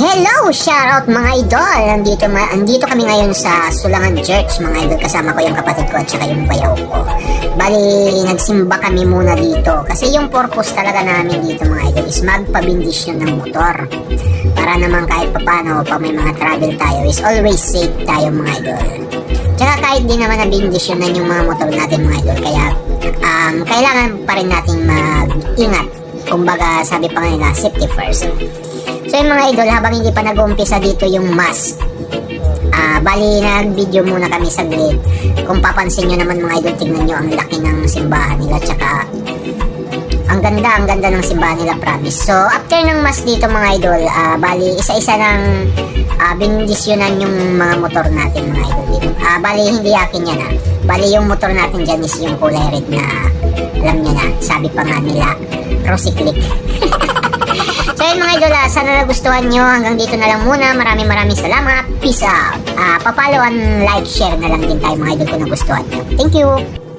Hello! Shoutout mga idol! Andito kami ngayon sa Sulangan Church mga idol. Kasama ko yung kapatid ko at saka yung bayaw ko. Bali, nagsimba kami muna dito. Kasi yung purpose talaga namin dito mga idol is magpabindisyon ng motor. Para naman kahit papano pag may mga travel tayo is always safe tayo mga idol. Tsaka kahit di naman nabindisyonan yung mga motor natin mga idol. Kaya kailangan pa rin nating mag-ingat. Kumbaga sabi pa nga nila, safety first. So yung mga idol, habang hindi pa nag-uumpisa dito yung mass, bali nag-video muna kami saglit. Kung papansin nyo naman mga idol, tingnan nyo ang laki ng simbahan nila. Tsaka ang ganda ng simbahan nila, promise. So after ng mass dito mga idol, bali isa-isa ng bindisyonan yung mga motor natin mga idol dito. Bali hindi akin yan Bali yung motor natin dyan is yung kulay red na, alam nyo na, sabi pa nga nila, Rosy Click. So yun mga idol, sana nagustuhan nyo. Hanggang dito na lang muna. Maraming salamat. Peace out. Papalo and like, share na lang din tayo mga idol kung nagustuhan nyo. Thank you.